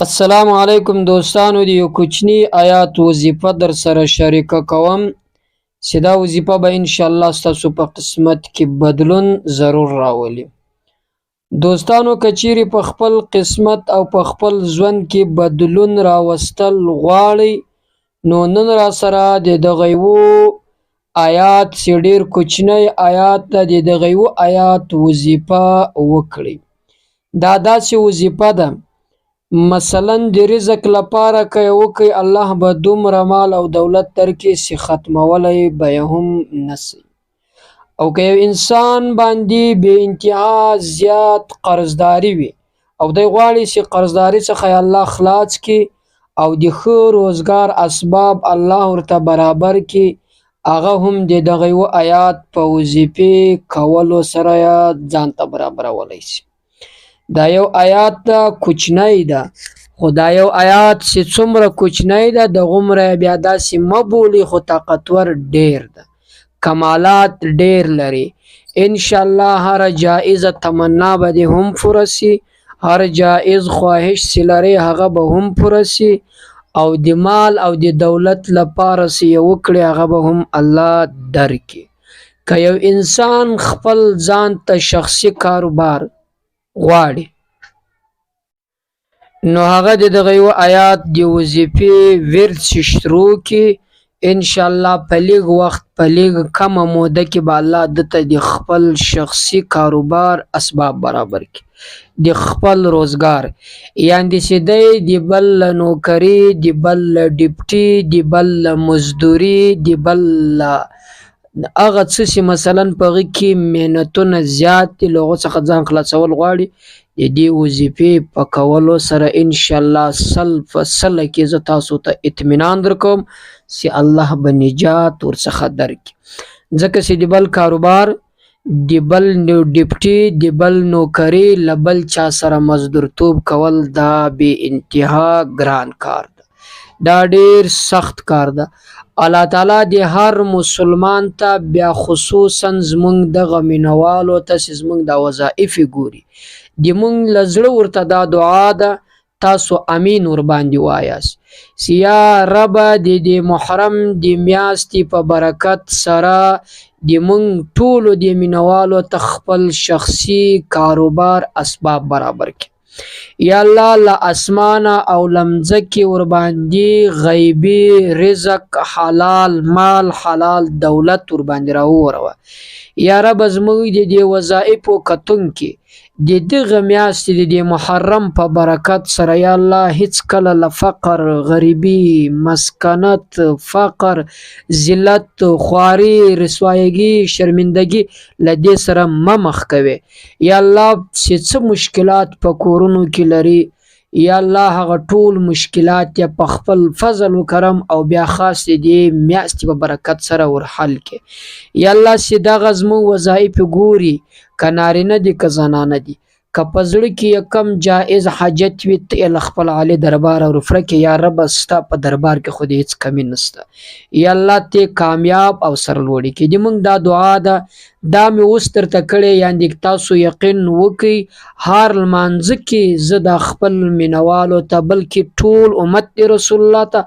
السلام علیکم دوستانو، د یو کوچنی آیات وظیفه در سره شریکه کوم چې دا وظیفه به ان شاء الله ستاسو په قسمت کې بدلون ضرور راولي. دوستانو، کچيري په خپل قسمت او په خپل ژوند کې بدلون راوستل غواړي نو نن را سره د دغه یو آیات چې ډیر کوچنی آیات د دغه یو آیات وظیفه وکړي. دا داسې وظیفه ده مثلا د رزق لپاره که وکي الله به دومره مال او دولت درکې چې ختمولی به هم نسي. او که یو انسان باندې به انتها زیات قرضداري وي او دی غواړي چې قرضداري څخه الله خلاص کړي او د ښه روزګار اسباب الله ورته برابر کړي، هغه هم د دغه یو آیات په وظیفې کولو سره ځان ته برابرولی شي. دا یو آیات کوچنی ده، خو دا یو آیات چې څومره کوچنی ده د غومره بیا داسې مه بولي، خو طاقتور ډیر ده، کمالات ډیر لري. ان شاء الله هر جائزه تمنا به دې هم پوره سي، هر جائز خواهش چې لري هغه به هم پوره سي، او د مال او د دولت لپاره چې وکړي هغه به هم الله درکړي. که یو انسان خپل ځان ته شخصي کاروبار غواړي نو هغه د دغه یو آیات د وظیفې ورد شروع کی، ان شاء الله په لږ وخت په لږ کمه موده کې به الله دته د خپل شخصي کاروبار اسباب برابر کی، د خپل روزګار، یعنی چې د بل نوکری، د بل ډیپټي، د بل مزدوري، د بل هغه څه چې مثلا په هغه کې محنتونه زیات دي له هغو څخه ځان خلاصول غواړي، د دې وظیفې په کولو سره ان شاء الله سل فصله کې زه تاسو ته اطمینان درکوم چې الله به نجات ورڅخه درکړي. ځکه چې د بل کاروبار، د بل ډیپټي، د بل نوکري له بل چا سره مزدورتوب کول دا بې انتها ګران کار ده، دا ډیر سخت کار ده. الله تعالی د هر مسلمان ته بیا خصوصا زمونږ دغه مینوالو ته چې زمونږ د وظایف ګوري د مونږ له زړه ورته دا دعا ده، تاسو امین ور باندې وایاست چې یا رب د دې محرم د میاشتې په برکت سره د مونږ ټولو د مینوالو ته خپل شخصي کاروبار اسباب برابر کړي. یا الله له اسمانه او لمځکې ور باندې غیبي رزق، حلال مال، حلال دولت ور باندې راووروه. یا رب زموږ د دې وظایفو کتونکي د دغه میاشتې د دې محرم په برکت سره یا الله هیڅ کله له فقر، غریبي، مسکنت، فقر، ذلت، خواري، رسوایګي، شرمندګي له دې سره مخ کوي. یا الله چې څه مشکلات په کورونو کې لري، یا الله هغه ټول مشکلات یې په خپل فضل و کرم او بیا خاص دې میاشتې په برکت سره ور حل کړي. یا الله چې دغه زموږ وظایف ګوري، که نارینه دي که زنانه دي، که په زړه کې یې کم جایز حاجت وي ته یې له خپل عالي دربار ورفره کړې. یا رب ستا په دربار کې خو دې هېڅ کمی نشته، یا الله ته کامیاب او سرلوړي کړي. د موږ دا دعا ده، دا مې اوس درته کړې، یعنې تاسو یقین وکړئ هر لمانځه کې زه د خپل مینوالو ته بلکې ټول امت رسول الله ته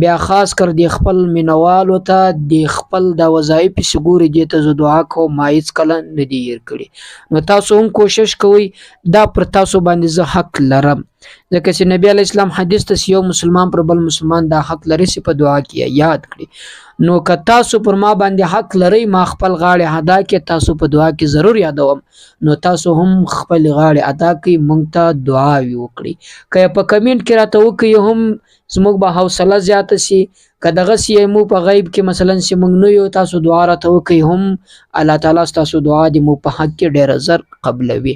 بیا خاص کر د خپل مینوالو ته د خپل د وظایف چې ګوري دې ته زه دعا کوم ما هېڅ کله نه دي هېر کړي. نو تاسو هم کوشش کوئ، دا پر تاسو باندې زه حق لرم، ځکه چې نبی علیه السلام حدیث ته یو مسلمان پر بل مسلمان دا حق لري چې په دعا کې یاد کړي. نو که تاسو پر ما باندې حق لرئ ما خپل غاړه ادا کې تاسو په دعا کې ضرور یادوم، نو تاسو هم خپل غاړه ادا کړئ، مونږ ته دعا وکړئ. که په کمنټ کې راته وکړئ هم زموږ به حوصله زیاته شي. که دغه سی مو په غیب کې مثلا چې مونږ نه یو تاسو دعا راته وکړئ هم الله تعالی تاسو دعا دې مو په حق کې ډېر زر قبلوي.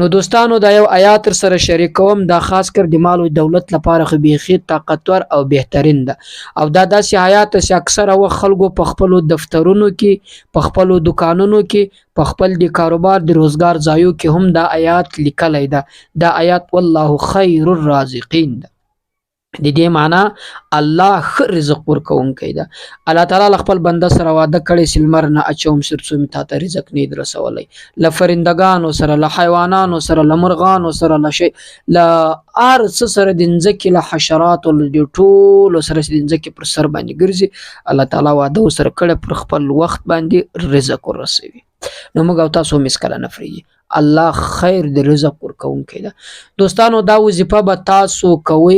نو دوستانو دا یو آیات سره شریک کوم، دا خاص کر د مال او دولت لپاره خو بیخي طاقتور او بهترین ده، او دا داسې آیات چې اکثره وخت خلکو په خپلو دفترونو کې، په خپلو دکانونو کې، په خپل د کاروبار د روزګار ځایو کې هم دا آیات لیکلی ده. دا آیات والله خیر الرازقین ده. د دې معنا الله ښه رزق ورکوونکی ده. الله تعالی له خپل بنده سره وعده کړی چې لمر نه اچوم تر څو مې تا ته رزق نه وي رسولی، له فرندګانو سره، له حیوانانو سره، له مرغانو سره، له هر څه سره، د ځمکې له حشراتو، له دې ټولو سره چې د ځمکې پر سر باندې ګرځي، الله تعالی وعده ورسره کړی پر خپل وخت باندې رزق ورسوي. نو موږ او تاسو هم هېڅکله نه پرېږدي. الله خیر د رزق ورکوونکی ده. دوستانو دا وظیفه به تاسو کوئ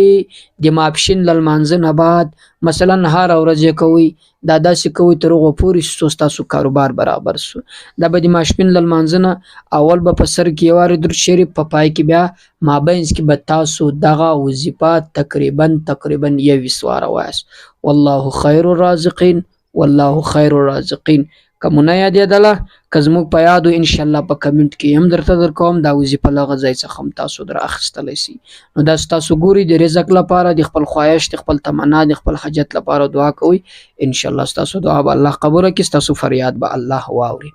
د ماپښین له لمانځه نه بعد، مثلا هره ورځ یې کوئ. دا داسې کوئ تر هغو پورې چې څو ستاسو کاروبار برابر سو. دا به د ماپښین له لمانځه نه اول به په سر کې یو وارې درود شریف، په پای کې بیا مابینځ کې به تاسو دغه وظیفه تقریبا 21 واره وایاست. والله خیر الرازقین، والله خیر الرازقین. که مو نه یادېدله، که زموږ په یادو انشاءالله په کمنټ کې هم درته درکوم. دا وظیفه له هغه ځای څخه هم تاسو در اخیستلی سئ. نو دا ستاسو ګوري د رزق لپاره، د خپل خواهش، د خپل تمنا، د خپل حاجت لپاره دعا کوئ. انشاءالله ستاسو دعا به الله قبوله کړي، ستاسو فریاد به الله واوري.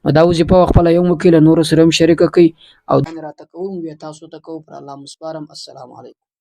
نو دا وظیفه خپله یو مو کړي، له نورو سره هم شریکه کړئ او دا مې راته کوم بیا تاسو ته کوم. پر الله مو سپارم. السلام علیکم.